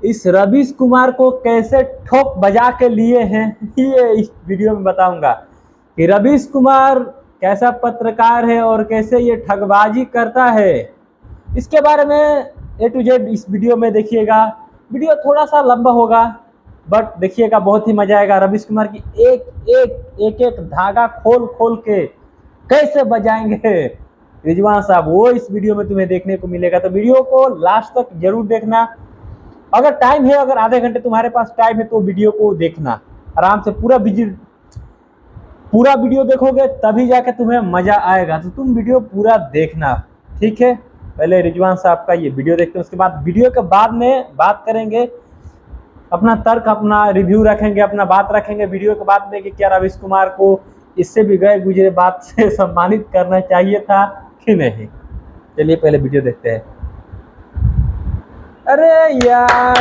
इस रवीश कुमार को कैसे ठोक बजा के लिए हैं ये इस वीडियो में बताऊंगा कि रवीश कुमार कैसा पत्रकार है और कैसे ये ठगबाजी करता है। इसके बारे में A to Z इस वीडियो में देखिएगा। वीडियो थोड़ा सा लंबा होगा बट देखिएगा, बहुत ही मजा आएगा। रवीश कुमार की एक धागा खोल खोल के कैसे बजाएंगे रिजवान साहब, वो इस वीडियो में तुम्हें देखने को मिलेगा। तो वीडियो को लास्ट तक जरूर देखना। अगर टाइम है, अगर आधे घंटे तुम्हारे पास टाइम है तो वीडियो को देखना आराम से। पूरा वीडियो देखोगे तभी जाके तुम्हें मजा आएगा। तो तुम वीडियो पूरा देखना, ठीक है। पहले रिजवान साहब का ये वीडियो देखते हैं, उसके बाद वीडियो के बाद में बात करेंगे, अपना तर्क, अपना रिव्यू रखेंगे, अपना बात रखेंगे वीडियो के बाद में कि क्या रवीश कुमार को इससे भी गए गुजरे बात से सम्मानित करना चाहिए था कि नहीं। चलिए पहले वीडियो देखते हैं। अरे यार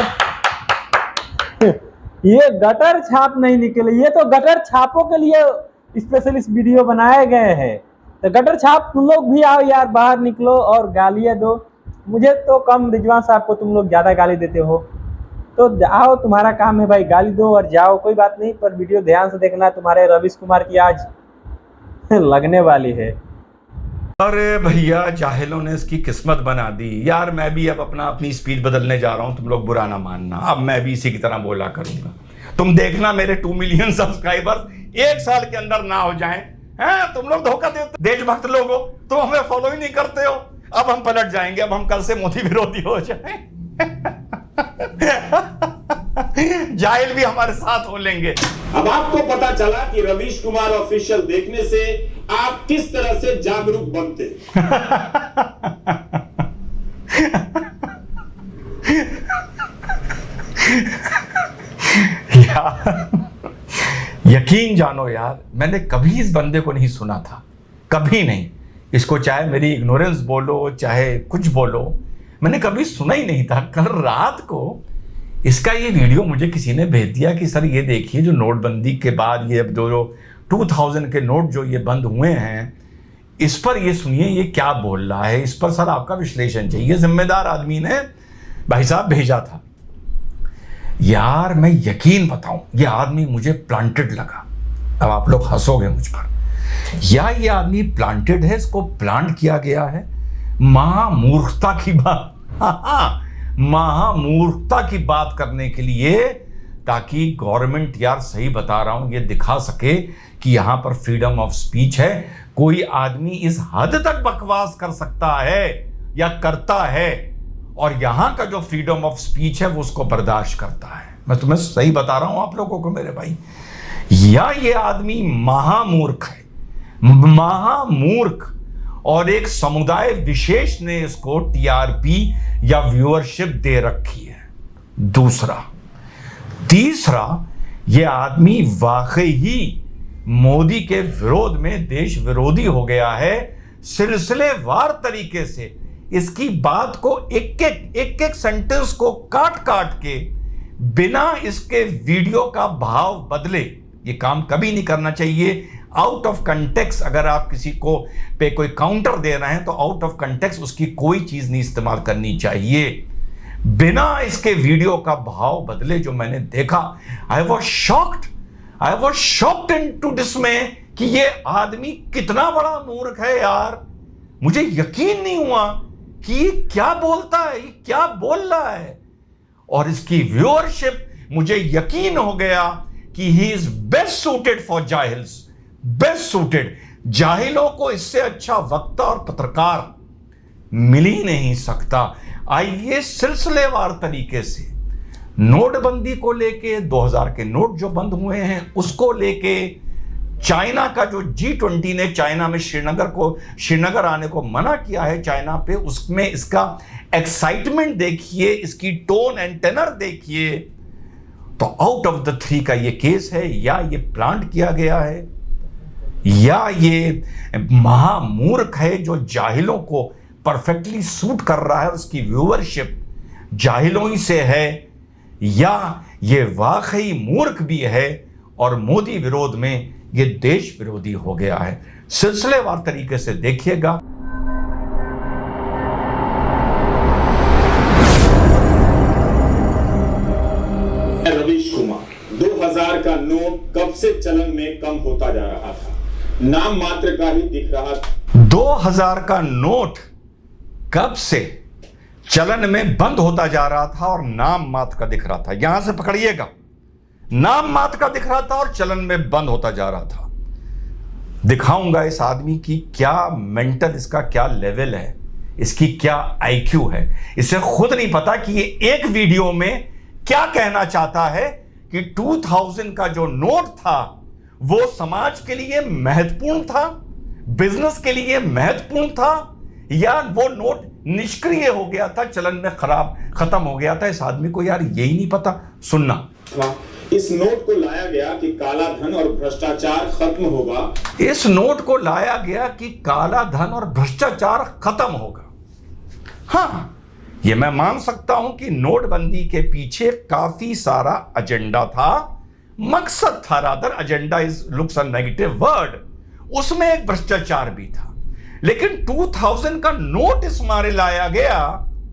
ये गटर छाप नहीं निकले, ये तो गटर छापों के लिए स्पेशल इस वीडियो बनाए गए हैं। तो गटर छाप तुम लोग भी आओ यार, बाहर निकलो और गालियां दो। मुझे तो कम, रिजवान साहब को तुम लोग ज़्यादा गाली देते हो, तो आओ, तुम्हारा काम है भाई, गाली दो और जाओ, कोई बात नहीं। पर वीडियो ध्यान से देखना, तुम्हारे रवीश कुमार की आज लगने वाली है। अरे भैया, जाहिलों ने इसकी किस्मत बना दी यार। मैं भी अब अपनी स्पीड बदलने जा रहा हूं, तुम लोग बुरा ना मानना। अब मैं भी इसी की तरह बोला करूंगा। तुम देखना मेरे 2 मिलियन सब्सक्राइबर्स 1 साल के अंदर ना हो जाएं। हैं, तुम लोग धोखा देते, देशभक्त लोग हो, तुम हमें फॉलो ही नहीं करते हो। अब हम पलट जाएंगे, अब हम कल से मोदी विरोधी हो जाए। जाहिल भी हमारे साथ हो लेंगे। अब आपको पता चला कि रवीश कुमार ऑफिशियल देखने से आप किस तरह से जागरूक बनते। यार यकीन जानो यार, मैंने कभी इस बंदे को नहीं सुना था, कभी नहीं। इसको चाहे मेरी इग्नोरेंस बोलो, चाहे कुछ बोलो, मैंने कभी सुना ही नहीं था। कल रात को इसका ये वीडियो मुझे किसी ने भेज दिया कि सर ये देखिए, जो नोटबंदी के बाद ये जो 2000 के नोट जो ये बंद हुए हैं, इस पर ये सुनिए ये क्या बोल रहा है। इस पर सर आपका विश्लेषण चाहिए। जिम्मेदार आदमी ने भाई साहब भेजा था यार। मैं यकीन बताऊं, ये आदमी मुझे प्लांटेड लगा। अब आप लोग हंसोगे मुझ पर, या ये आदमी प्लांटेड है, इसको प्लांट किया गया है। महामूर्खता की बात, महामूर्खता की बात करने के लिए, ताकि गवर्नमेंट, यार सही बता रहा हूं, ये दिखा सके कि यहां पर फ्रीडम ऑफ स्पीच है। कोई आदमी इस हद तक बकवास कर सकता है या करता है, और यहां का जो फ्रीडम ऑफ स्पीच है वो उसको बर्दाश्त करता है। मैं तुम्हें सही बता रहा हूं आप लोगों को मेरे भाई, या ये आदमी महामूर्ख है, महामूर्ख। और एक समुदाय विशेष ने इसको टीआरपी या व्यूअरशिप दे रखी है। तीसरा, यह आदमी वाकई ही मोदी के विरोध में देश विरोधी हो गया है। सिलसिलेवार तरीके से इसकी बात को एक सेंटेंस को काट काट के, बिना इसके वीडियो का भाव बदले, ये काम कभी नहीं करना चाहिए। आउट ऑफ कंटेक्स्ट अगर आप किसी को पे कोई काउंटर दे रहे हैं तो आउट ऑफ कंटेक्स्ट उसकी कोई चीज नहीं इस्तेमाल करनी चाहिए। बिना इसके वीडियो का भाव बदले जो मैंने देखा, आई वॉज शॉक्ड इनटू डिसमे कि ये आदमी कितना बड़ा मूर्ख है यार। मुझे यकीन नहीं हुआ कि ये क्या बोलता है, ये क्या बोल रहा है। और इसकी व्यूअरशिप, मुझे यकीन हो गया कि he is best suited for जाहिल्स, बेस्ट सूटेड। जाहिलों को इससे अच्छा वक्ता और पत्रकार मिल ही नहीं सकता। आइए सिलसिलेवार तरीके से नोटबंदी को लेके, 2000 के नोट जो बंद हुए हैं उसको लेके, चाइना का जो G20 ने चाइना में श्रीनगर आने को मना किया है चाइना पे, उसमें इसका एक्साइटमेंट देखिए, इसकी टोन एंड टेनर देखिए। तो आउट ऑफ द 3 का ये केस है, या ये प्लांट किया गया है, या ये महामूर्ख है जो जाहिलों को परफेक्टली सूट कर रहा है, उसकी व्यूअरशिप जाहिलों ही से है, या ये वाकई मूर्ख भी है और मोदी विरोध में ये देश विरोधी हो गया है। सिलसिलेवार तरीके से देखिएगा। रवीश कुमार 2000 का नोट कब से चलन में कम होता जा रहा था, नाम मात्र का ही दिख रहा था। 2000 का नोट कब से चलन में बंद होता जा रहा था और नाम मात्र का दिख रहा था। यहां से पकड़िएगा, नाम मात्र का दिख रहा था और चलन में बंद होता जा रहा था। दिखाऊंगा इस आदमी की क्या मेंटल, इसका क्या लेवल है, इसकी क्या आईक्यू है। इसे खुद नहीं पता कि ये एक वीडियो में क्या कहना चाहता है कि 2000 का जो नोट था वो समाज के लिए महत्वपूर्ण था, बिजनेस के लिए महत्वपूर्ण था, या वो नोट निष्क्रिय हो गया था, चलन में खत्म हो गया था। इस आदमी को यार यही नहीं पता। सुनना, इस नोट को लाया गया कि काला धन और भ्रष्टाचार खत्म होगा। इस नोट को लाया गया कि काला धन और भ्रष्टाचार खत्म होगा। हां, यह मैं मान सकता हूं कि नोटबंदी के पीछे काफी सारा एजेंडा था, मकसद था। Rather agenda is looks a negative word. उसमें एक भ्रष्टाचार भी था, लेकिन 2000 का नोट इस मारे लाया गया।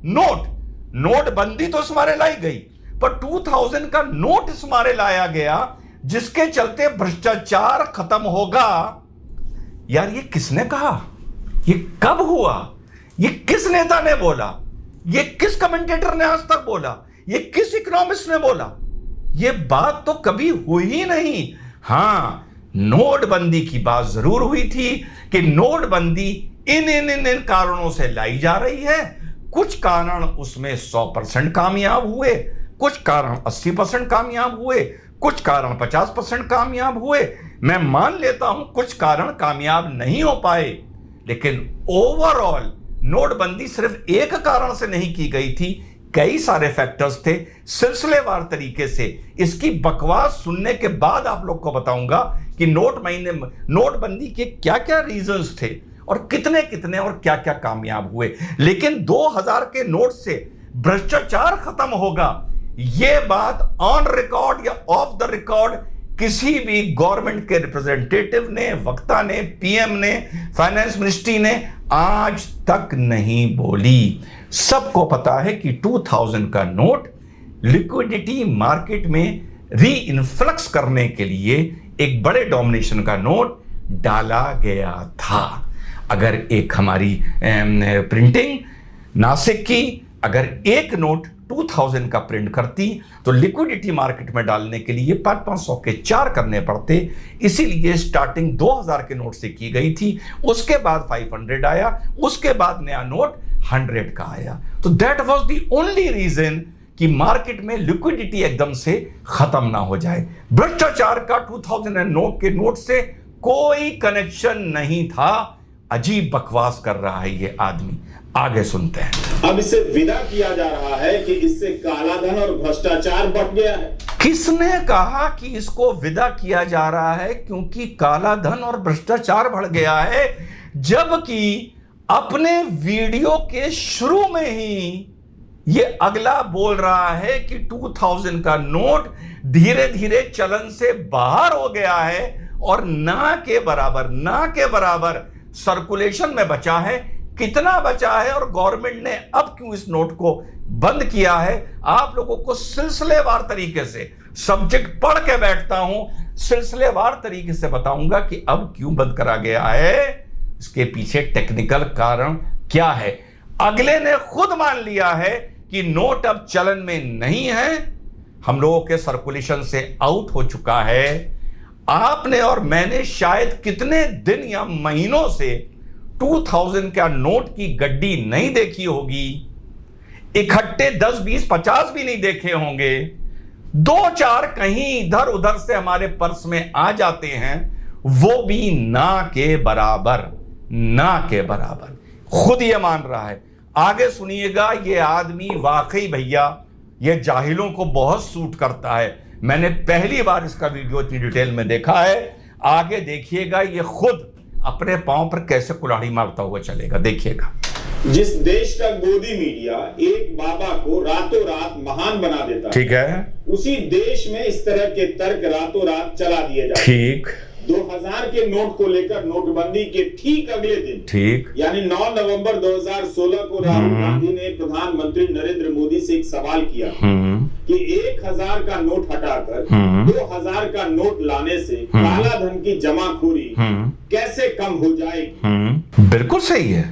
नोटबंदी तो इस मारे लाई गई, पर 2000 का नोट इस मारे लाया गया जिसके चलते भ्रष्टाचार खत्म होगा। यार ये किसने कहा? ये कब हुआ? ये किस नेता ने बोला? ये किस कमेंटेटर ने आज तक बोला? ये किस इकोनॉमिस्ट ने बोला? ये बात तो कभी हुई ही नहीं। हां, नोटबंदी की बात जरूर हुई थी कि नोटबंदी इन कारणों से लाई जा रही है। कुछ कारण उसमें 100% कामयाब हुए, कुछ कारण 80% कामयाब हुए, कुछ कारण 50% कामयाब हुए। मैं मान लेता हूं कुछ कारण कामयाब नहीं हो पाए, लेकिन ओवरऑल नोटबंदी सिर्फ एक कारण से नहीं की गई थी, कई सारे फैक्टर्स थे सिलसिलेवार तरीके से। इसकी बकवास सुनने के बाद आप लोग को बताऊंगा कि नोटबंदी के क्या क्या रीजंस थे और कितने और क्या क्या कामयाब हुए। लेकिन 2000 के नोट से भ्रष्टाचार खत्म होगा, यह बात ऑन रिकॉर्ड या ऑफ द रिकॉर्ड किसी भी गवर्नमेंट के रिप्रेजेंटेटिव ने, वक्ता ने, पीएम ने, फाइनेंस मिनिस्ट्री ने आज तक नहीं बोली। सबको पता है कि 2000 का नोट लिक्विडिटी मार्केट में री-इन्फ्लक्स करने के लिए एक बड़े डोमिनेशन का नोट डाला गया था। अगर एक हमारी प्रिंटिंग नासिक की अगर एक नोट 2000 का प्रिंट करती तो लिक्विडिटी मार्केट में डालने के लिए 500 के 4 करने पड़ते। इसीलिए स्टार्टिंग 2000 के नोट से की गई थी, उसके बाद 500 आया, उसके बाद नया नोट 100 का आया। तो that was the only reason कि मार्केट में लिक्विडिटी एकदम से खत्म ना हो जाए। भ्रष्टाचार का 2000 के नोट से कोई कनेक्शन नहीं था। अजीब बकवास कर रहा है ये आदमी। आगे सुनते हैं। अब इसे विदा किया जा रहा है कि इससे काला धन और भ्रष्टाचार बढ़ गया है। किसने कहा कि इसको विदा किया जा रहा है क्योंकि काला धन और भ्रष्टाचार बढ़ गया है? जबकि अपने वीडियो के शुरू में ही ये अगला बोल रहा है कि 2000 का नोट धीरे धीरे चलन से बाहर हो गया है और ना के बराबर सर्कुलेशन में बचा है। कितना बचा है और गवर्नमेंट ने अब क्यों इस नोट को बंद किया है, आप लोगों को सिलसिलेवार तरीके से सब्जेक्ट पढ़ के बैठता हूं, सिलसिलेवार तरीके से बताऊंगा कि अब क्यों बंद करा गया है, इसके पीछे टेक्निकल कारण क्या है। अगले ने खुद मान लिया है कि नोट अब चलन में नहीं है, हम लोगों के सर्कुलेशन से आउट हो चुका है। आपने और मैंने शायद कितने दिन या महीनों से 2000 का नोट की गड्डी नहीं देखी होगी, इकट्ठे 10, 20, 50 भी नहीं देखे होंगे, 2-4 कहीं इधर उधर से हमारे पर्स में आ जाते हैं, वो भी ना के बराबर खुद ये मान रहा है। आगे सुनिएगा, ये आदमी वाकई भैया ये जाहिलों को बहुत सूट करता है। मैंने पहली बार इसका वीडियो इतनी डिटेल में देखा है। आगे देखिएगा ये खुद अपने पांव पर कैसे कुल्हाड़ी मारता हुआ चलेगा, देखिएगा। जिस देश का गोदी मीडिया एक बाबा को रातों रात महान बना देता है, ठीक है, उसी देश में इस तरह के तर्क रातों रात चला दिए जाते हैं। ठीक। 2000 के नोट को लेकर नोटबंदी के ठीक अगले दिन, ठीक, यानी 9 नवंबर 2016 को राहुल गांधी ने प्रधानमंत्री नरेंद्र मोदी से एक सवाल किया कि 1000 का नोट हटाकर 2000 का नोट लाने से काला धन की जमाखोरी कैसे कम हो जाएगी? बिल्कुल सही है।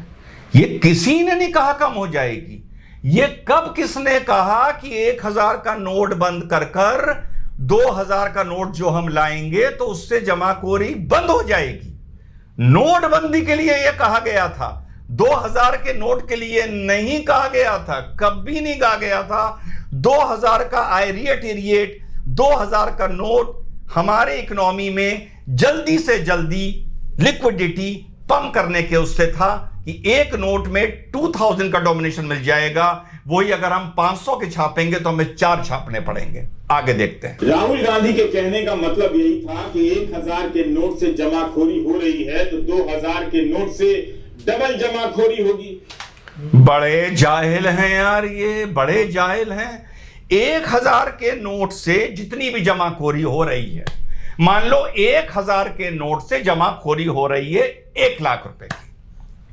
ये किसी ने नहीं कहा कम हो जाएगी। ये कब किसने कहा कि 1000 का नोट बंद कर 2000 का नोट जो हम लाएंगे तो उससे जमाखोरी बंद हो जाएगी? नोटबंदी के लिए यह कहा गया था, 2000 के नोट के लिए नहीं कहा गया था, कभी नहीं कहा गया था। 2000 का आई रिएट 2000 का नोट हमारे इकोनॉमी में जल्दी से जल्दी लिक्विडिटी पंप करने के उससे था कि एक नोट में 2000 का डोमिनेशन मिल जाएगा। वही अगर हम 500 के छापेंगे तो हमें 4 छापने पड़ेंगे। आगे देखते हैं। राहुल गांधी के कहने का मतलब यही था कि 1000 के नोट से जमाखोरी हो रही है तो 2000 के नोट से डबल जमाखोरी होगी। बड़े जाहिल हैं यार, ये बड़े जाहिल हैं। 1000 के नोट से जितनी भी जमाखोरी हो रही है, मान लो 1000 के नोट से जमाखोरी हो रही है 1 लाख रुपए की,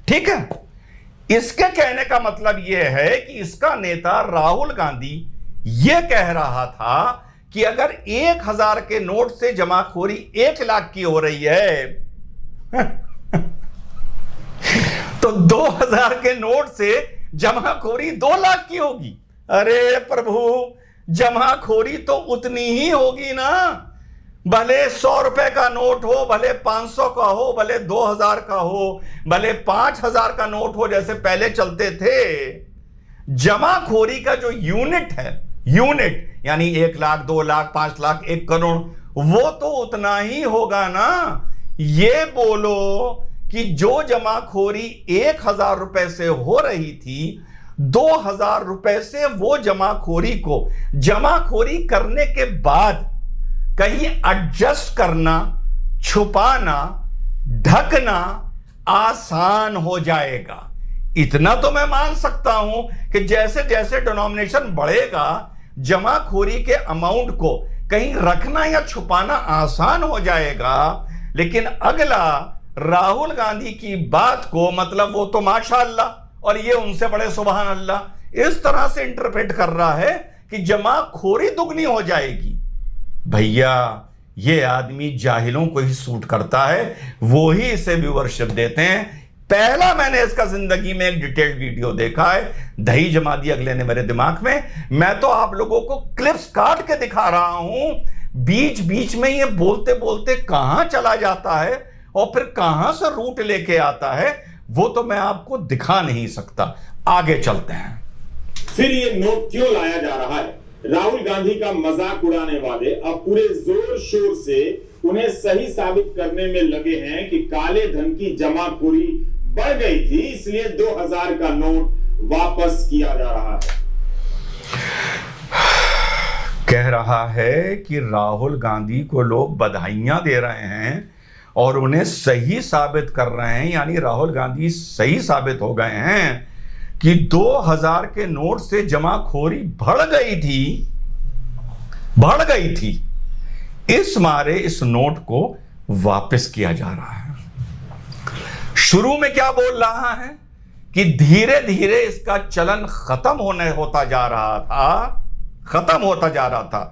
ठीक है। इसके कहने का मतलब यह है कि इसका नेता राहुल गांधी यह कह रहा था कि अगर 1000 के नोट से जमाखोरी 1 लाख की हो रही है तो 2000 के नोट से जमाखोरी 2 लाख की होगी। अरे प्रभु, जमाखोरी तो उतनी ही होगी ना, भले 100 रुपए का नोट हो, भले 500 का हो, भले 2000 का हो, भले 5000 का नोट हो जैसे पहले चलते थे। जमाखोरी का जो यूनिट है, यूनिट यानी 1 लाख, 2 लाख, 5 लाख, 1 करोड़, वो तो उतना ही होगा ना। ये बोलो कि जो जमाखोरी 1000 रुपए से हो रही थी, 2000 रुपए से वो जमाखोरी को जमाखोरी करने के बाद कहीं एडजस्ट करना, छुपाना, ढकना आसान हो जाएगा। इतना तो मैं मान सकता हूं कि जैसे जैसे डिनोमिनेशन बढ़ेगा, जमाखोरी के अमाउंट को कहीं रखना या छुपाना आसान हो जाएगा। लेकिन अगला राहुल गांधी की बात को, मतलब वो तो माशाअल्लाह और ये उनसे बड़े सुभान अल्लाह, इस तरह से इंटरप्रेट कर रहा है कि जमाखोरी दुगनी हो जाएगी। भैया, ये आदमी जाहिलों को ही सूट करता है, वो ही इसे व्यूअरशिप देते हैं। पहला मैंने इसका जिंदगी में एक डिटेल्ड वीडियो देखा है, दही जमा दी अगले ने मेरे दिमाग में। मैं तो आप लोगों को क्लिप्स काट के दिखा रहा हूं, बीच बीच में ये बोलते बोलते कहां चला जाता है और फिर कहां से रूट लेके आता है, वो तो मैं आपको दिखा नहीं सकता। आगे चलते हैं। फिर ये नोट क्यों लाया जा रहा है? राहुल गांधी का मजाक उड़ाने वाले अब पूरे जोर शोर से उन्हें सही साबित करने में लगे हैं कि काले धन की जमाखोरी बढ़ गई थी, इसलिए 2000 का नोट वापस किया जा रहा है। कह रहा है कि राहुल गांधी को लोग बधाइयां दे रहे हैं और उन्हें सही साबित कर रहे हैं, यानी राहुल गांधी सही साबित हो गए हैं कि 2000 के नोट से जमाखोरी बढ़ गई थी। इस मारे इस नोट को वापस किया जा रहा है। शुरू में क्या बोल रहा है कि धीरे धीरे इसका चलन खत्म होता जा रहा था।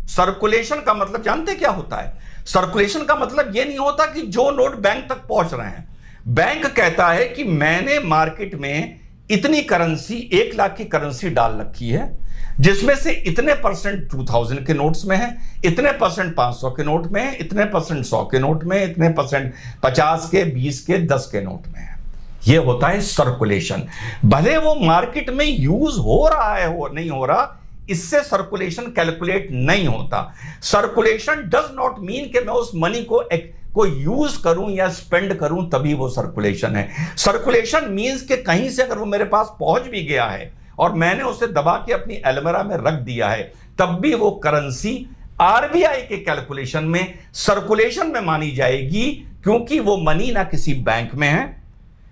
सर्कुलेशन का मतलब जानते क्या होता है? सर्कुलेशन का मतलब यह नहीं होता कि जो नोट बैंक तक पहुंच रहे हैं। बैंक कहता है कि मैंने मार्केट में इतनी करेंसी, 1 लाख की करेंसी डाल रखी है, जिसमें से इतने परसेंट 2000 के नोट्स में है, इतने परसेंट 500 के नोट में है, इतने परसेंट 100 के नोट में, इतने परसेंट 50 के, 20 के, 10 के नोट में है। यह होता है सर्कुलेशन। भले वो मार्केट में यूज हो रहा है हो नहीं हो रहा, इससे सर्कुलेशन कैलकुलेट नहीं होता। सर्कुलेशन डज नॉट मीन कि मैं उस मनी को यूज करूं या स्पेंड करूं तभी वो सर्कुलेशन है। सर्कुलेशन मींस कि कहीं से अगर वो मेरे पास पहुंच भी गया है और मैंने उसे दबा के अपनी अलमीरा में रख दिया है, तब भी वो करेंसी आरबीआई के कैलकुलेशन में सर्कुलेशन में मानी जाएगी, क्योंकि वो मनी ना किसी बैंक में है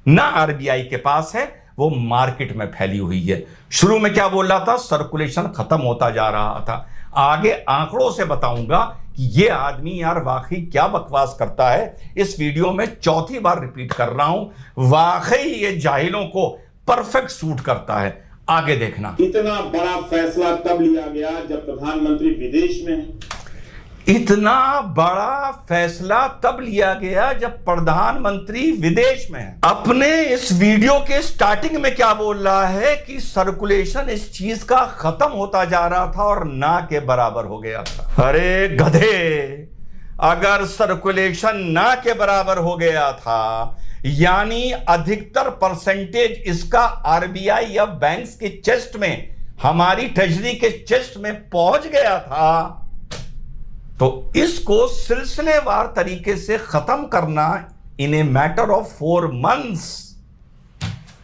ना आरबीआई के पास है, वो मार्केट में फैली हुई है। शुरू में क्या बोल रहा था? सर्कुलेशन खत्म होता जा रहा था। आगे आंकड़ों से बताऊंगा कि ये आदमी यार वाकई क्या बकवास करता है। इस वीडियो में चौथी बार रिपीट कर रहा हूं, वाकई ये जाहिलों को परफेक्ट सूट करता है। आगे देखना। इतना बड़ा फैसला तब लिया गया जब प्रधानमंत्री विदेश में है। इतना बड़ा फैसला तब लिया गया जब प्रधानमंत्री विदेश में है। अपने इस वीडियो के स्टार्टिंग में क्या बोल रहा है कि सर्कुलेशन इस चीज का खत्म होता जा रहा था और ना के बराबर हो गया था। अरे गधे, अगर सर्कुलेशन ना के बराबर हो गया था यानी अधिकतर परसेंटेज इसका आरबीआई या बैंक्स के चेस्ट में, हमारी ट्रेजरी के चेस्ट में पहुंच गया था, तो इसको सिलसिलेवार तरीके से खत्म करना इन ए मैटर ऑफ 4 months।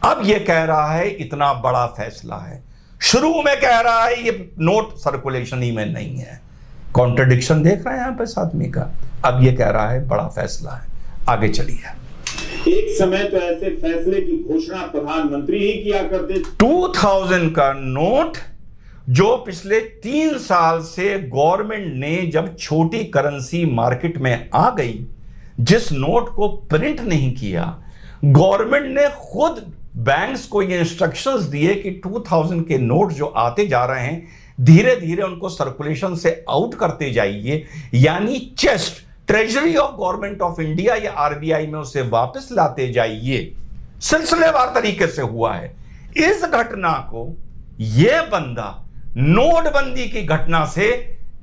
अब यह कह रहा है इतना बड़ा फैसला है, शुरू में कह रहा है ये नोट सर्कुलेशन ही में नहीं है। कॉन्ट्रडिक्शन देख रहे हैं यहां पे इस आदमी का। अब यह कह रहा है बड़ा फैसला है। आगे चलिए। एक समय तो ऐसे फैसले की घोषणा प्रधानमंत्री ही किया करते। 2000 का नोट जो पिछले 3 साल से गवर्नमेंट ने जब छोटी करेंसी मार्केट में आ गई, जिस नोट को प्रिंट नहीं किया, गवर्नमेंट ने खुद बैंक्स को ये इंस्ट्रक्शंस दिए कि 2000 के नोट जो आते जा रहे हैं धीरे धीरे उनको सर्कुलेशन से आउट करते जाइए, यानी chest treasury of government of India या आरबीआई में उसे वापस लाते जाइए। सिलसिलेवार तरीके से हुआ है। इस घटना को यह बंदा नोटबंदी की घटना से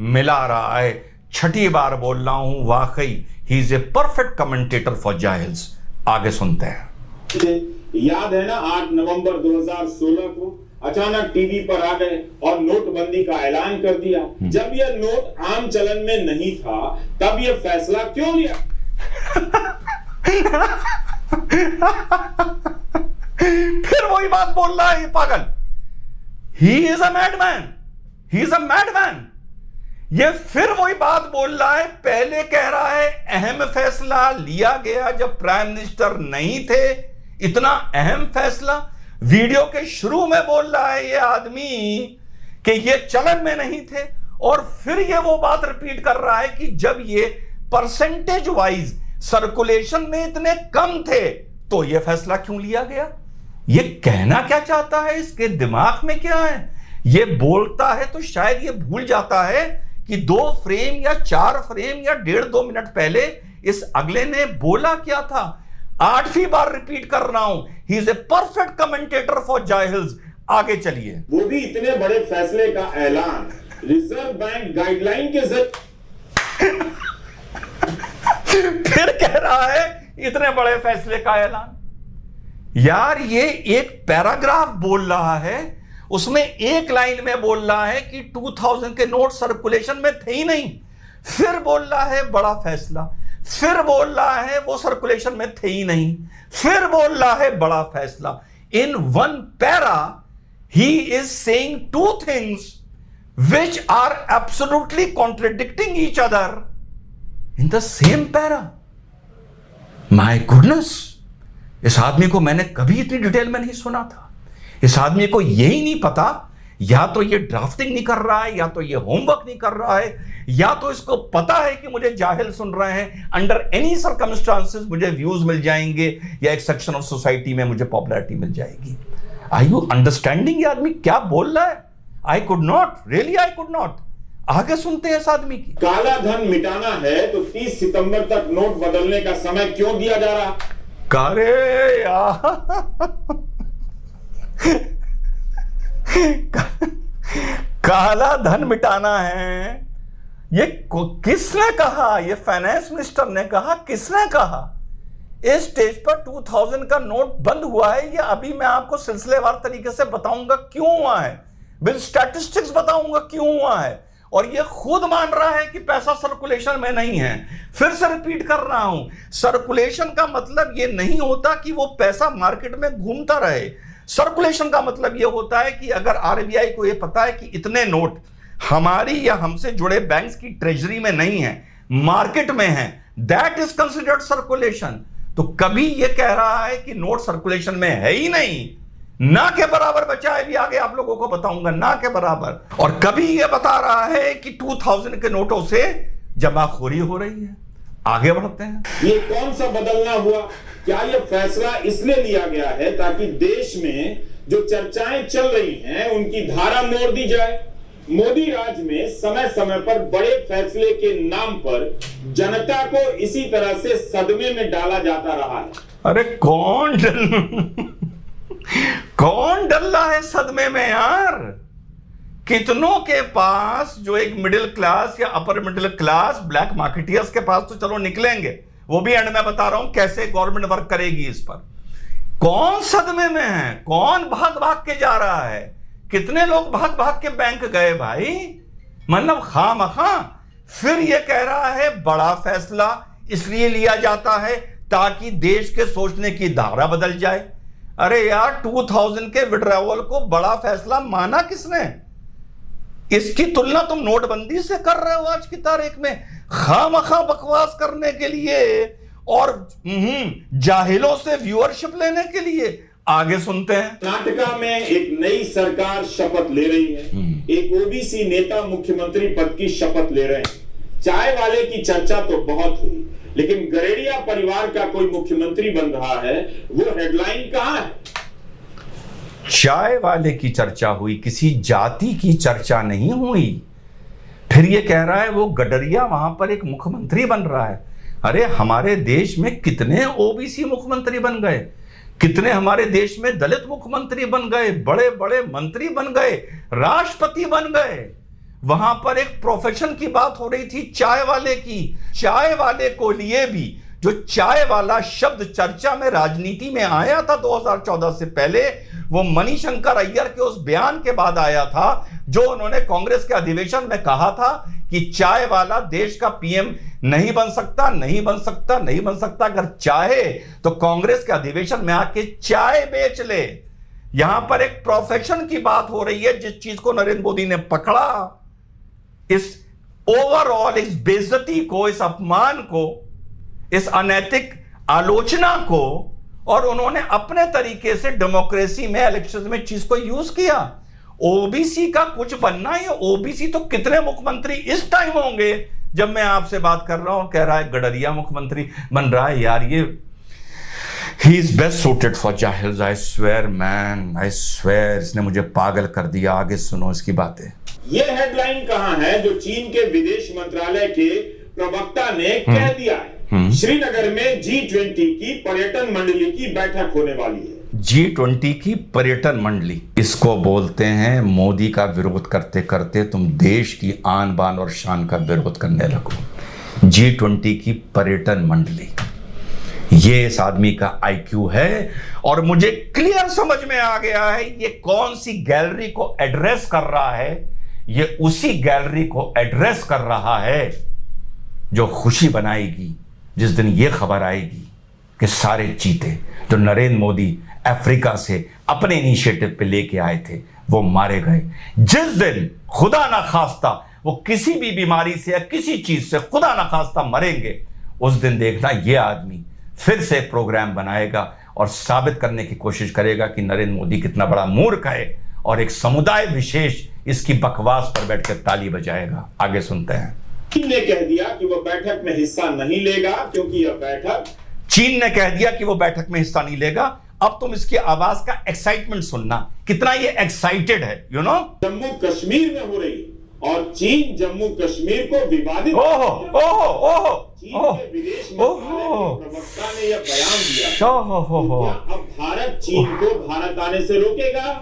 मिला रहा है। छठी बार बोल रहा हूं, वाकई he is a perfect commentator for जाहिल्स। आगे सुनते हैं। याद है ना, 8 नवंबर 2016 को अचानक टीवी पर आ गए और नोटबंदी का ऐलान कर दिया। जब यह नोट आम चलन में नहीं था तब यह फैसला क्यों लिया? फिर वही बात बोल रहा है पागल। He is a madman. He is a madman. ये फिर वही बात बोल रहा है। पहले कह रहा है अहम फैसला लिया गया जब प्राइम मिनिस्टर नहीं थे, इतना अहम फैसला। वीडियो के शुरू में बोल रहा है ये आदमी कि ये चलन में नहीं थे, और फिर ये वो बात रिपीट कर रहा है कि जब ये परसेंटेज वाइज सर्कुलेशन में इतने कम थे तो ये फैसला क्यों लिया गया। ये कहना क्या चाहता है, इसके दिमाग में क्या है। ये बोलता है तो शायद ये भूल जाता है कि 2 फ्रेम या 4 फ्रेम या 1.5-2 मिनट पहले इस अगले ने बोला क्या था। 8वीं बार रिपीट कर रहा हूं, he is a perfect commentator for जाहिल्स। आगे चलिए। वो भी इतने बड़े फैसले का ऐलान रिजर्व बैंक गाइडलाइन के जरिए। फिर कह रहा है इतने बड़े फैसले का ऐलान। यार ये एक पैराग्राफ बोल रहा है, उसमें एक लाइन में बोल रहा है कि 2000 के नोट सर्कुलेशन में थे ही नहीं, फिर बोल रहा है बड़ा फैसला, फिर बोल रहा है वो सर्कुलेशन में थे ही नहीं, फिर बोल रहा है बड़ा फैसला। In one para he is saying 2 things which are absolutely contradicting each other in the same para. My goodness, इस आदमी को मैंने कभी इतनी डिटेल में नहीं सुना था। इस आदमी को यही नहीं पता, या तो ये ड्राफ्टिंग नहीं कर रहा है, या तो ये होमवर्क नहीं कर रहा है, या तो इसको पता है कि मुझे जाहिल सुन रहे हैं, अंडर एनी सर्कमस्टांसेस मुझे व्यूज मिल जाएंगे या एक सेक्शन ऑफ सोसाइटी में मुझे पॉपुलैरिटी मिल जाएगी। आर यू अंडरस्टैंडिंग ये आदमी क्या बोल रहा है? I could not, really I could not. आगे सुनते हैं इस आदमी की। काला धन मिटाना है तो 30 सितंबर तक नोट बदलने का समय क्यों दिया जा रहा? अरे यार काला धन मिटाना है, ये किसने कहा? ये फाइनेंस मिनिस्टर ने कहा? किसने कहा? इस स्टेज पर 2000 का नोट बंद हुआ है। ये अभी मैं आपको सिलसिलेवार तरीके से बताऊंगा क्यों हुआ है, विद स्टैटिस्टिक्स बताऊंगा क्यों हुआ है। और ये खुद मान रहा है कि पैसा सर्कुलेशन में नहीं है। फिर से रिपीट कर रहा हूं, सर्कुलेशन का मतलब ये नहीं होता कि वो पैसा मार्केट में घूमता रहे। सर्कुलेशन का मतलब ये होता है कि अगर आरबीआई को ये पता है कि इतने नोट हमारी या हमसे जुड़े बैंक्स की ट्रेजरी में नहीं है, मार्केट में है, दैट इज कंसिडर्ड सर्कुलेशन। तो कभी ये कह रहा है कि नोट सर्कुलेशन में है ही नहीं, ना के बराबर बचा है, भी आगे आप लोगों को बताऊंगा, ना के बराबर। और कभी ये बता रहा है कि 2000 के नोटों से जमाखोरी हो रही है। आगे बढ़ते हैं। ये कौन सा बदलना हुआ? क्या यह फैसला इसलिए लिया गया है ताकि देश में जो चर्चाएं चल रही हैं उनकी धारा मोड़ दी जाए? मोदी राज में समय समय पर बड़े फैसले के नाम पर जनता को इसी तरह से सदमे में डाला जाता रहा है। अरे कौन डल रहा है सदमे में यार? कितनों के पास जो एक मिडिल क्लास या upper middle class black marketeers के पास तो चलो निकलेंगे, वो भी एंड में बता रहा हूं कैसे गवर्नमेंट वर्क करेगी इस पर। कौन सदमे में है? कौन भाग भाग के जा रहा है? कितने लोग भाग भाग के बैंक गए भाई? मतलब खामखा फिर ये कह रहा है बड़ा फैसला इसलिए लिया जाता है ताकि देश के सोचने की धारा बदल जाए। अरे यार 2000 के विड्रॉवल को बड़ा फैसला माना किसने? इसकी तुलना तुम नोटबंदी से कर रहे हो आज की तारीख में, खामखा बकवास करने के लिए और जाहिलों से व्यूअरशिप लेने के लिए। आगे सुनते हैं। कर्नाटका में एक नई सरकार शपथ ले रही है। एक ओबीसी नेता मुख्यमंत्री पद की शपथ ले रहे हैं। चाय वाले की चर्चा तो बहुत हुई, लेकिन गरेडिया परिवार का कोई मुख्यमंत्री बन रहा है, वो हेडलाइन कहां है? चाय वाले की चर्चा हुई, किसी जाति की चर्चा नहीं हुई। फिर ये कह रहा है वो गडरिया वहां पर एक मुख्यमंत्री बन रहा है। अरे हमारे देश में कितने ओबीसी मुख्यमंत्री बन गए, कितने हमारे देश में दलित मुख्यमंत्री बन गए, बड़े बड़े मंत्री बन गए, राष्ट्रपति बन गए। वहां पर एक प्रोफेशन की बात हो रही थी चाय वाले की। चाय वाले को लिए भी जो चाय वाला शब्द चर्चा में राजनीति में आया था 2014 से पहले, वो मणिशंकर अय्यर के उस बयान के बाद आया था जो उन्होंने कांग्रेस के अधिवेशन में कहा था कि चाय वाला देश का पीएम नहीं बन सकता, नहीं बन सकता, नहीं बन सकता। अगर चाहे तो कांग्रेस के अधिवेशन में आके चाय बेच ले। यहां पर एक प्रोफेशन की बात हो रही है जिस चीज को नरेंद्र मोदी ने पकड़ा, इस ओवरऑल इस बेइज्जती को, इस अपमान को, इस अनैतिक आलोचना को, और उन्होंने अपने तरीके से डेमोक्रेसी में इलेक्शन में चीज को यूज किया। ओबीसी का कुछ बनना है। ओबीसी तो कितने मुख्यमंत्री इस टाइम होंगे जब मैं आपसे बात कर रहा हूं, कह रहा है गडरिया मुख्यमंत्री बन रहा है। यार ये he is best suited for जाहिल्स। I swear man, I swear, इसने मुझे पागल कर दिया। आगे सुनो इसकी बातें। ये हेडलाइन कहां है जो चीन के विदेश मंत्रालय के प्रवक्ता ने कह दिया है? श्रीनगर में G20 की पर्यटन मंडली की बैठक होने वाली है। G20 की पर्यटन मंडली, इसको बोलते हैं मोदी का विरोध करते करते तुम देश की आन बान और शान का विरोध करने लगो। G20 की पर्यटन मंडली, ये इस आदमी का IQ है। और मुझे क्लियर समझ में आ गया है ये कौन सी गैलरी को एड्रेस कर रहा है। ये उसी गैलरी को एड्रेस कर रहा है जो खुशी बनाएगी जिस दिन ये खबर आएगी कि सारे चीते जो नरेंद्र मोदी अफ्रीका से अपने इनिशिएटिव पे लेके आए थे वो मारे गए। जिस दिन खुदा ना खास्ता वो किसी भी बीमारी से या किसी चीज से खुदा ना खास्ता मरेंगे, उस दिन देखना ये आदमी फिर से एक प्रोग्राम बनाएगा और साबित करने की कोशिश करेगा कि नरेंद्र मोदी कितना बड़ा मूर्ख है, और एक समुदाय विशेष इसकी बकवास पर बैठकर ताली बजाएगा। आगे सुनते हैं। चीन ने कह दिया कि वह बैठक में हिस्सा नहीं लेगा क्योंकि यह बैठक, चीन ने कह दिया कि वो बैठक में हिस्सा नहीं लेगा। अब तुम इसकी आवाज का एक्साइटमेंट सुनना, कितना ये एक्साइटेड है। यू नो, जम्मू कश्मीर में हो रही है और चीन जम्मू कश्मीर को विवादित। ओहो ओहो ओहो, चीन के विदेश मंत्रालय के प्रवक्ता ने यह बयान दिया। क्या अब भारत चीन को भारत आने से रोकेगा?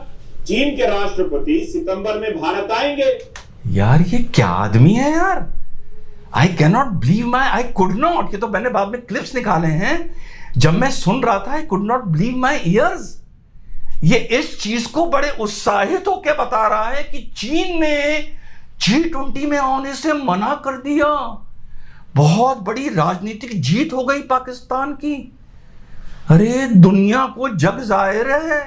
चीन के राष्ट्रपति सितंबर में भारत आएंगे। यार ये क्या आदमी है यार। I cannot believe I could not, ये तो मैंने बाद में क्लिप्स निकाले हैं, जब मैं सुन रहा था I could not believe my years. ये इस चीज को बड़े उत्साहित होकर बता रहा है कि चीन ने G20 में आने से मना कर दिया। बहुत बड़ी राजनीतिक जीत हो गई पाकिस्तान की। अरे दुनिया को जग जाहिर है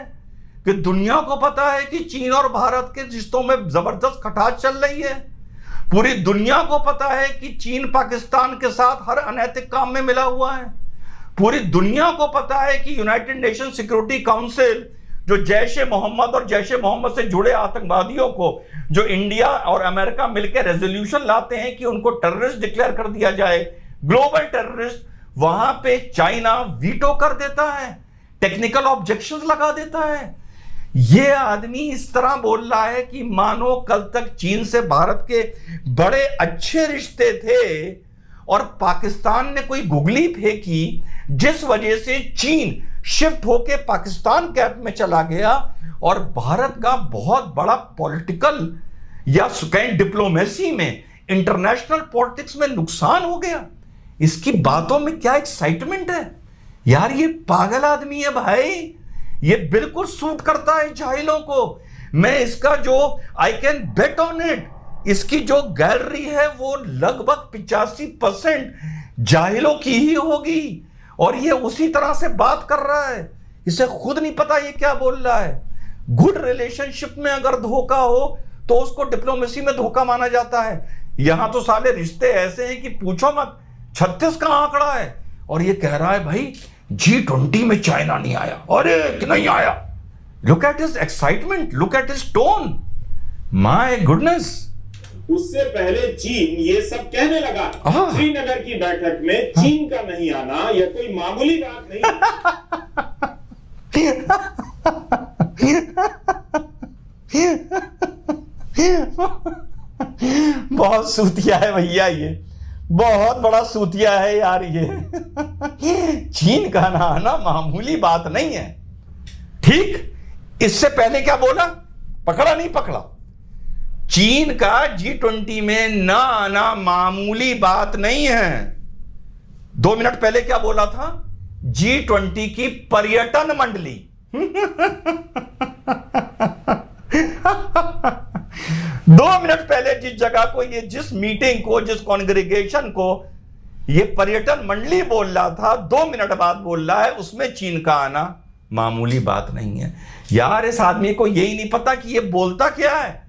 कि दुनिया को पता है कि चीन और भारत के रिश्तों में जबरदस्त खटास चल रही है। पूरी दुनिया को पता है कि चीन पाकिस्तान के साथ हर अनैतिक काम में मिला हुआ है। पूरी दुनिया को पता है कि यूनाइटेड नेशन सिक्योरिटी काउंसिल जो जैश ए मोहम्मद और जैश ए मोहम्मद से जुड़े आतंकवादियों को जो इंडिया और अमेरिका मिलकर रेजोल्यूशन लाते हैं कि उनको टेररिस्ट डिक्लेयर कर दिया जाए, ग्लोबल टेररिस्ट, वहां पे चाइना वीटो कर देता है, टेक्निकल ऑब्जेक्शंस लगा देता है। ये आदमी इस तरह बोल रहा है कि मानो कल तक चीन से भारत के बड़े अच्छे रिश्ते थे और पाकिस्तान ने कोई गुगली फेंकी जिस वजह से चीन शिफ्ट होके पाकिस्तान कैंप में चला गया और भारत का बहुत बड़ा पॉलिटिकल या कहीं डिप्लोमेसी में, इंटरनेशनल पॉलिटिक्स में नुकसान हो गया। इसकी बातों में क्या एक्साइटमेंट है यार? ये पागल आदमी है भाई, ये बिल्कुल सूट करता है जाहिलों को। मैं इसका जो I can bet on it, इसकी जो गैलरी है वो लगभग 85% जाहिलों की ही होगी और ये उसी तरह से बात कर रहा है। इसे खुद नहीं पता ये क्या बोल रहा है। गुड रिलेशनशिप में अगर धोखा हो तो उसको डिप्लोमेसी में धोखा माना जाता है। यहां तो साले रिश्ते ऐसे हैं कि पूछो मत, 36 का आंकड़ा है और ये कह रहा है भाई G20 में चाइना नहीं आया। अरे कि नहीं आया, look at his excitement, look at his tone, my goodness. उससे पहले चीन ये सब कहने लगा श्रीनगर की बैठक में चीन का नहीं आना यह कोई मामूली बात नहीं। बहुत सूतिया है भैया, ये बहुत बड़ा सूतिया है यार ये। चीन का ना आना मामूली बात नहीं है। ठीक, इससे पहले क्या बोला? पकड़ा नहीं पकड़ा? चीन का G20 में ना आना मामूली बात नहीं है। 2 मिनट पहले क्या बोला था? G20 की पर्यटन मंडली। 2 मिनट पहले जिस जगह को, ये जिस मीटिंग को, जिस कॉन्ग्रेगेशन को ये पर्यटन मंडली बोल रहा था, 2 मिनट बाद बोल रहा है उसमें चीन का आना मामूली बात नहीं है। यार इस आदमी को यही नहीं पता कि ये बोलता क्या है।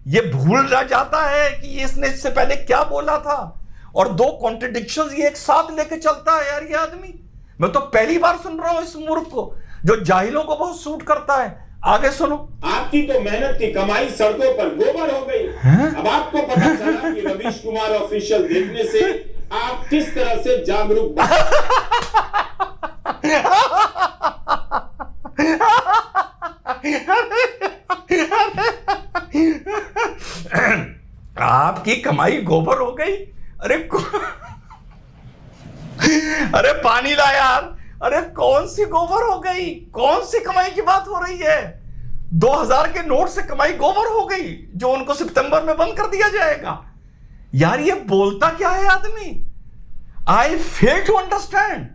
ये भूल जाता है कि इसने इससे पहले क्या बोला था और 2 कॉन्ट्रडिक्शंस ये एक साथ लेके चलता है यार ये आदमी। मैं तो पहली बार सुन रहा हूं इस मूर्ख को जो जाहिलों को बहुत सूट करता है। आगे सुनो। आपकी तो मेहनत की कमाई सड़कों पर गोबर हो गई। अब आपको पता चला कि रवीश कुमार ऑफिशियल देखने से आप किस तरह से जागरूक आपकी कमाई गोबर हो गई। अरे पानी ला यार। अरे कौन सी गोबर हो गई? कौन सी कमाई की बात हो रही है? 2000 के नोट से कमाई गोबर हो गई जो उनको सितंबर में बंद कर दिया जाएगा। यार ये बोलता क्या है आदमी? आई फेल टू अंडरस्टैंड।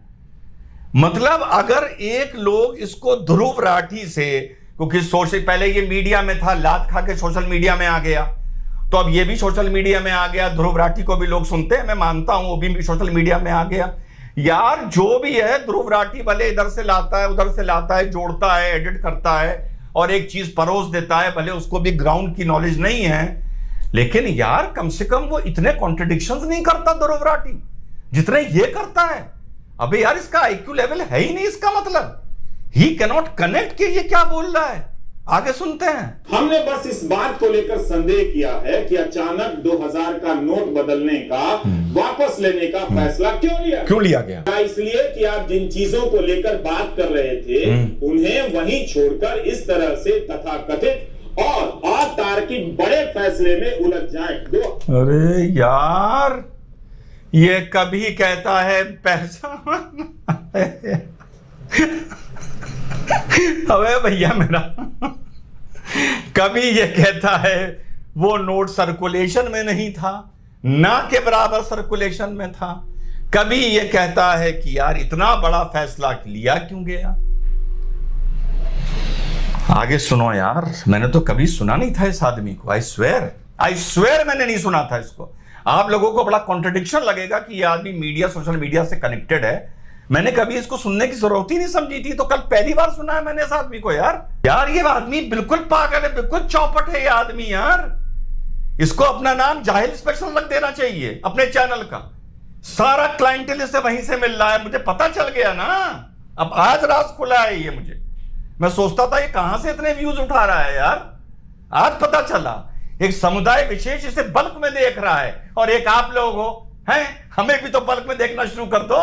मतलब अगर एक लोग इसको ध्रुव राठी से, क्योंकि सोशल पहले ये मीडिया में था, लात खा के सोशल मीडिया में आ गया, तो अब ये भी सोशल मीडिया में आ गया। ध्रुव राठी को भी लोग सुनते हैं, मैं मानता हूं, वो भी सोशल मीडिया में आ गया। यार जो भी है, ध्रुव राठी भले इधर से लाता है उधर से लाता है, जोड़ता है, एडिट करता है और एक चीज परोस देता है, भले उसको भी ग्राउंड की नॉलेज नहीं है, लेकिन यार कम से कम वो इतने कॉन्ट्रडिक्शंस नहीं करता ध्रुव राठी जितने ये करता है। अबे यार इसका आईक्यू लेवल है ही नहीं, इसका मतलब ही कैनॉट कनेक्ट कि ये क्या बोल रहा है। आगे सुनते हैं। हमने बस इस बात को लेकर संदेह किया है कि अचानक 2000 का नोट बदलने का, वापस लेने का फैसला क्यों लिया गया? क्या इसलिए कि आप जिन चीजों को लेकर बात कर रहे थे उन्हें वहीं छोड़कर इस तरह से तथाकथित और अतार्किक बड़े फैसले में उलझ जाएं? अरे यार ये कभी कहता है पहचान अबे भैया मेरा, कभी ये कहता है वो नोट सर्कुलेशन में नहीं था, ना के बराबर सर्कुलेशन में था, कभी ये कहता है कि यार इतना बड़ा फैसला लिया क्यों गया। आगे सुनो यार, मैंने तो कभी सुना नहीं था इस आदमी को। आई स्वेयर मैंने नहीं सुना था इसको। आप लोगों को बड़ा कॉन्ट्रडिक्शन लगेगा कि ये आदमी मीडिया, सोशल मीडिया से कनेक्टेड है। मैंने कभी इसको सुनने की जरूरत ही नहीं समझी थी, तो कल पहली बार सुना है मैंने इस आदमी को। यार ये आदमी बिल्कुल पागल है, बिल्कुल चौपट है ये आदमी यार। इसको अपना नाम जाहिल स्पेशल रख देना चाहिए अपने चैनल का। सारा क्लाइंटेल इसे वहीं से मिल रहा है, मुझे पता चल गया ना। अब आज राज खुला है ये मुझे। मैं सोचता था ये कहां से इतने व्यूज उठा रहा है यार, आज पता चला। एक समुदाय विशेष इसे बल्क में देख रहा है और एक आप लोग हो। हैं? हमें भी तो बल्क में देखना शुरू कर दो।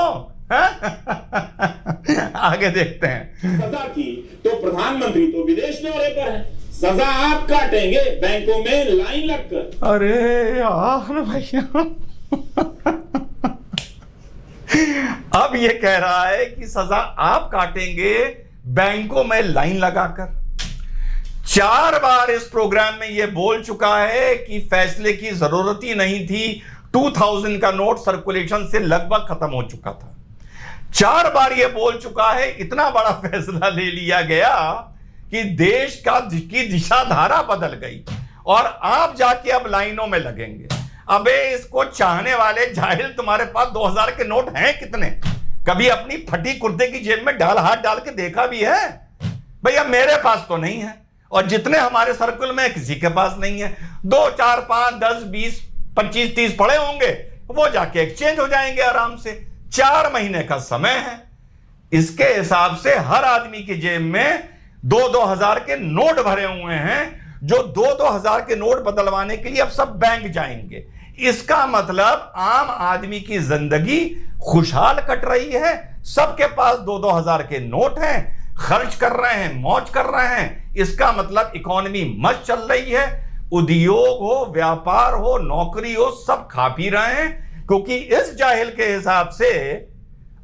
आगे देखते हैं। सजा की तो प्रधानमंत्री तो विदेश दौरे पर है, सजा आप काटेंगे बैंकों में लाइन लगकर। अरे यार भैया, अब ये कह रहा है कि सजा आप काटेंगे बैंकों में लाइन लगाकर। 4 बार इस प्रोग्राम में ये बोल चुका है कि फैसले की जरूरत ही नहीं थी। 2000 का नोट सर्कुलेशन से लगभग खत्म हो चुका था। 4 बार ये बोल चुका है, इतना बड़ा फैसला ले लिया गया कि देश की दिशा धारा बदल गई और आप जाके अब लाइनों में लगेंगे। अबे इसको चाहने वाले जाहिल, तुम्हारे पास 2000 के नोट हैं कितने? कभी अपनी फटी कुर्ते की जेब में हाथ डाल के देखा भी है? भैया मेरे पास तो नहीं है, और जितने हमारे सर्कल में किसी के पास नहीं है। 2, 4, 5, 10, 20, 25, 30 पड़े होंगे, वो जाके एक्सचेंज हो जाएंगे आराम से। 4 महीने का समय है। इसके हिसाब से हर आदमी की जेब में 2-2 हजार के नोट भरे हुए हैं, जो 2-2 हजार के नोट बदलवाने के लिए अब सब बैंक जाएंगे। इसका मतलब आम आदमी की जिंदगी खुशहाल कट रही है। सबके पास 2-2 हजार के नोट हैं, खर्च कर रहे हैं, मौज कर रहे हैं। इसका मतलब इकोनॉमी मस्त चल रही है। उद्योग हो, व्यापार हो, नौकरी हो, सब खा पी रहे हैं, क्योंकि इस जाहिल के हिसाब से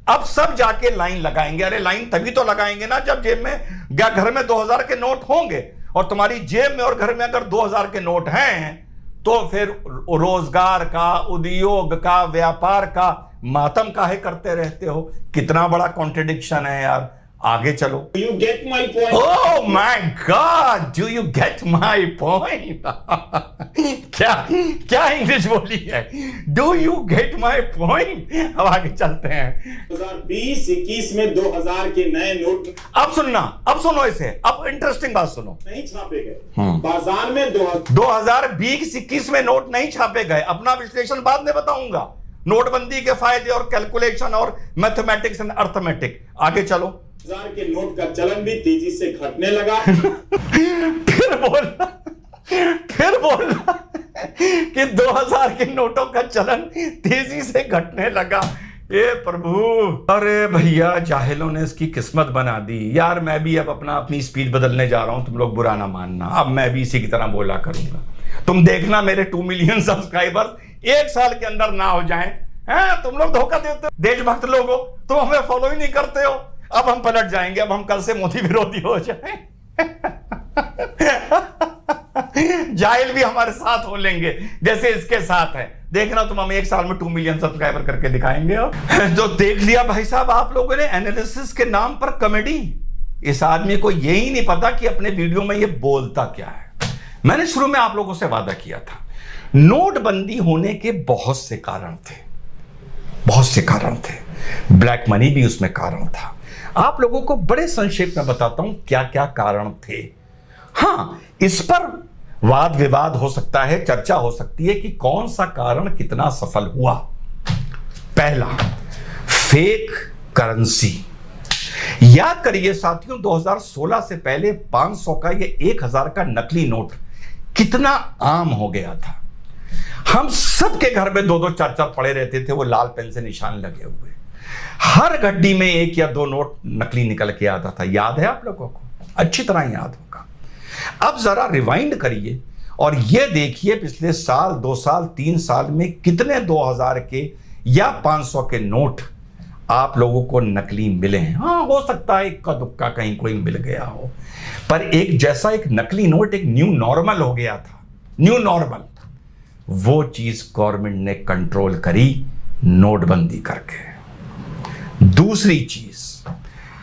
अब सब जाके लाइन लगाएंगे। अरे लाइन तभी तो लगाएंगे ना जब जेब में घर में 2000 के नोट होंगे, और तुम्हारी जेब में और घर में अगर 2000 के नोट हैं तो फिर रोजगार का, उद्योग का, व्यापार का मातम काहे करते रहते हो? कितना बड़ा कॉन्ट्रडिक्शन है यार। आगे चलो। You get my point? Oh my God, do you get my point? क्या इंग्लिश बोली है? Do you get my point? अब आगे चलते हैं। 2020-21 में 2000 के नए नोट अब सुनना, अब सुनो इसे, अब इंटरेस्टिंग बात सुनो। नहीं छापे गए बाजार में। 2020-21 में नोट नहीं छापे गए। अपना विश्लेषण बाद में बताऊंगा, नोटबंदी के फायदे और कैलकुलेशन और मैथमेटिक्स एंड अर्थमेटिक। आगे चलो। 2000 के नोट का चलन भी तेजी से घटने लगा। फिर बोल कि 2000 के नोटों का चलन तेजी से घटने लगा। ये प्रभु, अरे भैया जाहिलों ने इसकी किस्मत बना दी यार। मैं भी अब अपनी स्पीच बदलने जा रहा हूं, तुम लोग बुरा ना मानना। अब मैं भी इसी की तरह बोला करूंगा। तुम देखना मेरे 2 मिलियन सब्सक्राइबर्स 1 साल के अंदर ना हो जाएं। हैं? तुम लोग धोखा देते हो, देशभक्त लोग हो, तुम हमें फॉलो ही नहीं करते हो। अब हम पलट जाएंगे, अब हम कल से मोदी विरोधी हो जाएं। जाहिल भी हमारे साथ हो लेंगे जैसे इसके साथ है। देखना तुम, हम 1 साल में 2 मिलियन सब्सक्राइबर करके दिखाएंगे। जो देख लिया भाई साहब आप लोगों ने, एनालिसिस के नाम पर कॉमेडी। इस आदमी को यही नहीं पता कि अपने वीडियो में ये बोलता क्या है। मैंने शुरू में आप लोगों से वादा किया था, नोटबंदी होने के बहुत से कारण थे, बहुत से कारण थे। ब्लैक मनी भी उसमें कारण था। आप लोगों को बड़े संक्षेप में बताता हूं क्या क्या कारण थे। हां, इस पर वाद विवाद हो सकता है, चर्चा हो सकती है कि कौन सा कारण कितना सफल हुआ। पहला, फेक करेंसी। याद करिए साथियों, 2016 से पहले 500 का ये 1000 का नकली नोट कितना आम हो गया था। हम सबके घर में 2-2, 4-4 पड़े रहते थे, वो लाल पेन से निशान लगे हुए। हर गड्डी में 1 या 2 नोट नकली निकल के आता था। याद है आप लोगों को? अच्छी तरह याद होगा। अब जरा रिवाइंड करिए और ये देखिए पिछले साल, 2 साल, 3 साल में कितने 2000 के या 500 के नोट आप लोगों को नकली मिले हैं। हाँ, हो सकता है इक्का दुक्का कहीं कोई मिल गया हो, पर एक जैसा एक नकली नोट एक न्यू नॉर्मल हो गया था। न्यू नॉर्मल, वो चीज गवर्नमेंट ने कंट्रोल करी नोटबंदी करके। दूसरी चीज,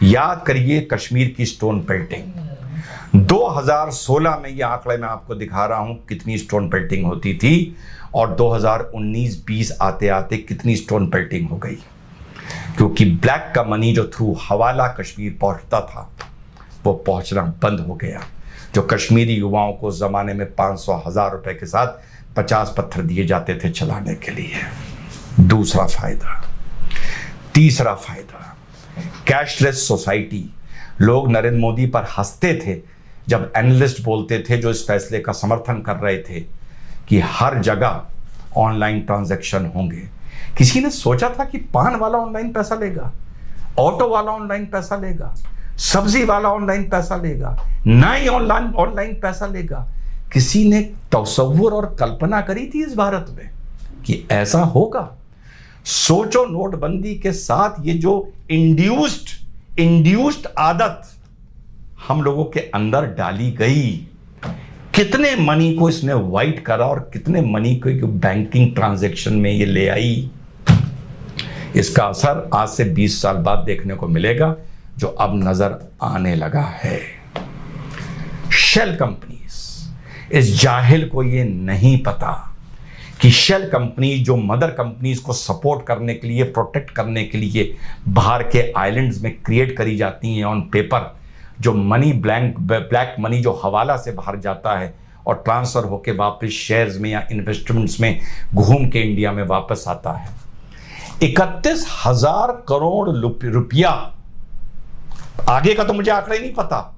याद करिए कश्मीर की स्टोन पेल्टिंग। 2016 में ये आंकड़े मैं आपको दिखा रहा हूं कितनी स्टोन पेल्टिंग होती थी, और 2019-20 आते आते कितनी स्टोन पेल्टिंग हो गई। क्योंकि ब्लैक का मनी जो थ्रू हवाला कश्मीर पहुंचता था, वो पहुंचना बंद हो गया। जो कश्मीरी युवाओं को जमाने में 500-1000 रुपए के साथ 50 पत्थर दिए जाते थे चलाने के लिए। दूसरा फायदा। तीसरा फायदा, कैशलेस सोसाइटी। लोग नरेंद्र मोदी पर हंसते थे जब एनालिस्ट बोलते थे, जो इस फैसले का समर्थन कर रहे थे, कि हर जगह ऑनलाइन ट्रांजैक्शन होंगे। किसी ने सोचा था कि पान वाला ऑनलाइन पैसा लेगा, ऑटो वाला ऑनलाइन पैसा लेगा, सब्जी वाला ऑनलाइन पैसा लेगा, नाई ऑनलाइन पैसा लेगा? किसी ने तसव्वुर और कल्पना करी थी इस भारत में कि ऐसा होगा? सोचो, नोटबंदी के साथ ये जो इंड्यूस्ड आदत हम लोगों के अंदर डाली गई, कितने मनी को इसने वाइट करा और कितने मनी को बैंकिंग ट्रांजैक्शन में ये ले आई। इसका असर आज से 20 साल बाद देखने को मिलेगा, जो अब नजर आने लगा है। शेल कंपनीज, इस जाहिल को ये नहीं पता कि शेल कंपनी जो मदर कंपनीज को सपोर्ट करने के लिए, प्रोटेक्ट करने के लिए बाहर के आइलैंड्स में क्रिएट करी जाती हैं ऑन पेपर, जो मनी ब्लैक मनी जो हवाला से बाहर जाता है और ट्रांसफर होके वापस शेयर्स में या इन्वेस्टमेंट्स में घूम के इंडिया में वापस आता है। 31,000 करोड़ रुपया, आगे का तो मुझे आंकड़ा ही नहीं पता,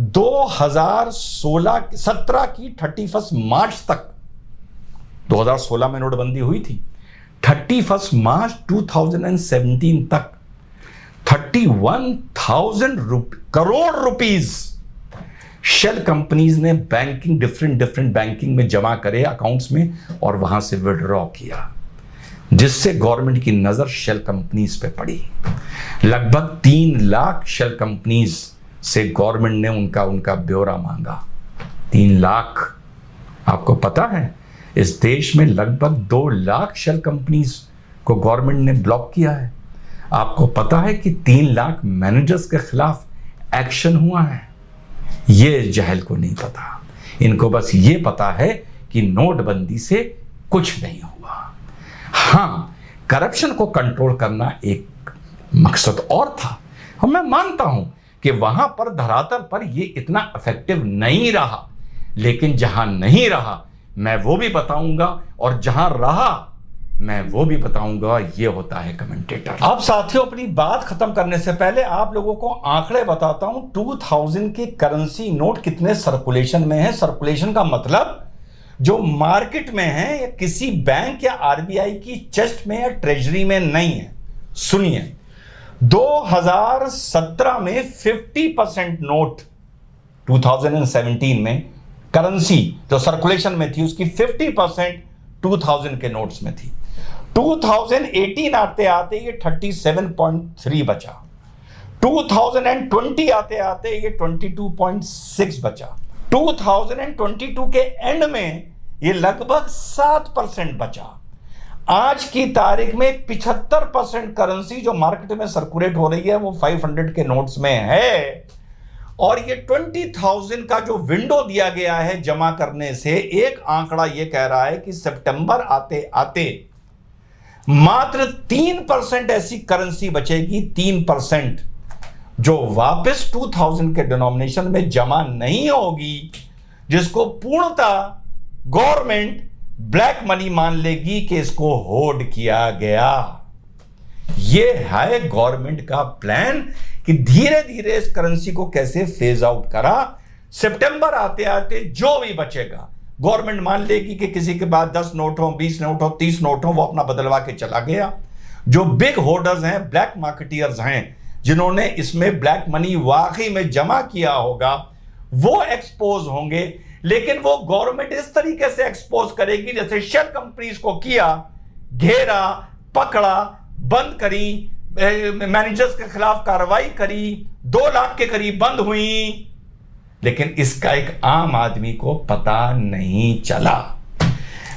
2017 की 31 मार्च तक, 2016 में नोटबंदी हुई थी, 31 मार्च 2017 तक 31,000 करोड़ रुपीस शेल कंपनीज ने डिफरेंट बैंकिंग में जमा करे अकाउंट्स में और वहां से विड्रॉ किया, जिससे गवर्नमेंट की नजर शेल कंपनीज पे पड़ी। लगभग 3 लाख शेल कंपनीज से गवर्नमेंट ने उनका ब्यौरा मांगा। 3 लाख, आपको पता है इस देश में लगभग 2 लाख शेल कंपनीज को गवर्नमेंट ने ब्लॉक किया है। आपको पता है कि 3 लाख मैनेजर्स के खिलाफ एक्शन हुआ है। ये जहल को नहीं पता, इनको बस ये पता है कि नोटबंदी से कुछ नहीं हुआ। हाँ, करप्शन को कंट्रोल करना एक मकसद और था, और मैं मानता हूं कि वहां पर धरातल पर ये इतना इफेक्टिव नहीं रहा, लेकिन जहां नहीं रहा मैं वो भी बताऊंगा और जहां रहा मैं वो भी बताऊंगा। ये होता है कमेंटेटर। अब साथियों, अपनी बात खत्म करने से पहले आप लोगों को आंकड़े बताता हूं। 2000 के करेंसी नोट कितने सर्कुलेशन में है। सर्कुलेशन का मतलब जो मार्केट में है या किसी बैंक या आरबीआई की चेस्ट में या ट्रेजरी में नहीं है। सुनिए, 2017 में 50% नोट 2017 में करेंसी जो सर्कुलेशन में थी उसकी 50% 2000 के नोट्स में थी। 2018 आते आते ये 37.3 बचा। 2020 आते आते ये 22.6 बचा। 2022 के एंड में ये लगभग 7% बचा। आज की तारीख में 75% करेंसी जो मार्केट में सर्कुलेट हो रही है वो 500 के नोट्स में है। और ये 20,000 का जो विंडो दिया गया है जमा करने से, एक आंकड़ा ये कह रहा है कि सितंबर आते आते मात्र 3% ऐसी करेंसी बचेगी, 3% जो वापस 2000 के डिनोमिनेशन में जमा नहीं होगी, जिसको पूर्णतः गवर्नमेंट ब्लैक मनी मान लेगी कि इसको होल्ड किया गया। यह है गवर्नमेंट का प्लान कि धीरे धीरे इस करेंसी को कैसे फेज आउट करा। सितंबर आते आते जो भी बचेगा गवर्नमेंट मान लेगी कि किसी के बाद 10 नोट हो, 20 नोट हो, 30 नोट हो, वो अपना बदलवा के चला गया। जो बिग होल्डर्स हैं, ब्लैक मार्केटियर्स हैं, जिन्होंने इसमें ब्लैक मनी वाकई में जमा किया होगा, वो एक्सपोज होंगे। लेकिन वो गवर्नमेंट इस तरीके से एक्सपोज करेगी जैसे शेल कंपनीज को किया, घेरा, पकड़ा, बंद करी, मैनेजर्स के खिलाफ कार्रवाई करी, 2 लाख के करीब बंद हुई, लेकिन इसका एक आम आदमी को पता नहीं चला।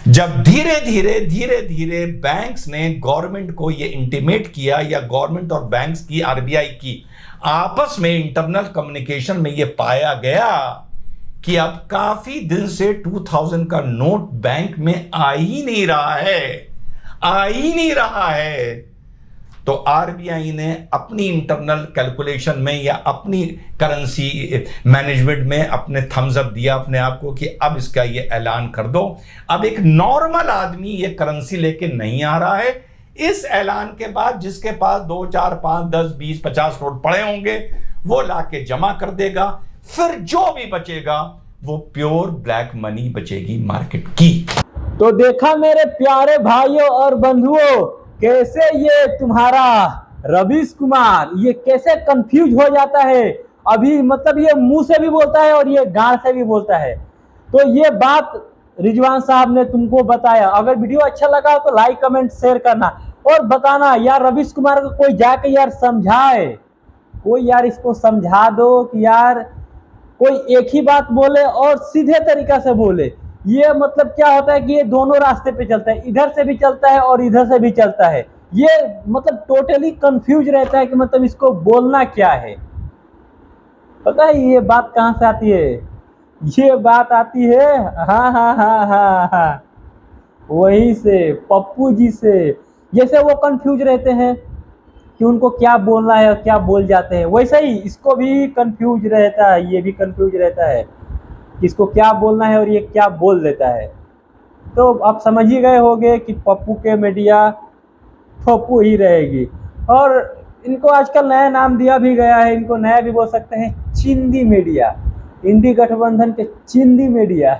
जब धीरे धीरे बैंक्स ने गवर्नमेंट को यह इंटीमेट किया, या गवर्नमेंट और बैंक्स की, आरबीआई की आपस में इंटरनल कम्युनिकेशन में यह पाया गया कि अब काफी दिन से 2000 का नोट बैंक में आ ही नहीं रहा है, तो आरबीआई ने अपनी इंटरनल कैलकुलेशन में या अपनी करेंसी मैनेजमेंट में अपने थम्स अप दिया अपने आप को कि अब इसका ये ऐलान कर दो। अब एक नॉर्मल आदमी ये करेंसी लेके नहीं आ रहा है। इस ऐलान के बाद जिसके पास 2, 4, 5, 10, 20, 50 नोट पड़े होंगे वो लाके जमा कर देगा। फिर जो भी बचेगा वो प्योर ब्लैक मनी बचेगी मार्केट की। तो देखा मेरे प्यारे भाइयों और बंधुओं, कैसे ये तुम्हारा रवीश कुमार ये कैसे कंफ्यूज हो जाता है अभी, मतलब ये मुंह से भी बोलता है और ये गाल से भी बोलता है। तो ये बात रिजवान साहब ने तुमको बताया। अगर वीडियो अच्छा लगा तो लाइक कमेंट शेयर करना और बताना यार रवीश कुमार को कोई जाके यार समझाए, कोई यार इसको समझा दो कि यार कोई एक ही बात बोले और सीधे तरीका से बोले। ये मतलब क्या होता है कि ये दोनों रास्ते पे चलता है, इधर से भी चलता है और इधर से भी चलता है। ये मतलब टोटली कंफ्यूज रहता है कि मतलब इसको बोलना क्या है। पता है ये बात कहाँ से आती है? ये बात आती है हाँ, वही से, पप्पू जी से। जैसे वो कंफ्यूज रहते हैं कि उनको क्या बोलना है और क्या बोल जाते हैं, वैसे ही इसको भी कंफ्यूज रहता है, ये भी कंफ्यूज रहता है कि इसको क्या बोलना है और ये क्या बोल देता है। तो आप समझ ही गए होंगे कि पप्पू के मीडिया पप्पू ही रहेगी। और इनको आजकल नया नाम दिया भी गया है, इनको नया भी बोल सकते हैं चिंदी मीडिया, इंडी गठबंधन के चिंदी मीडिया।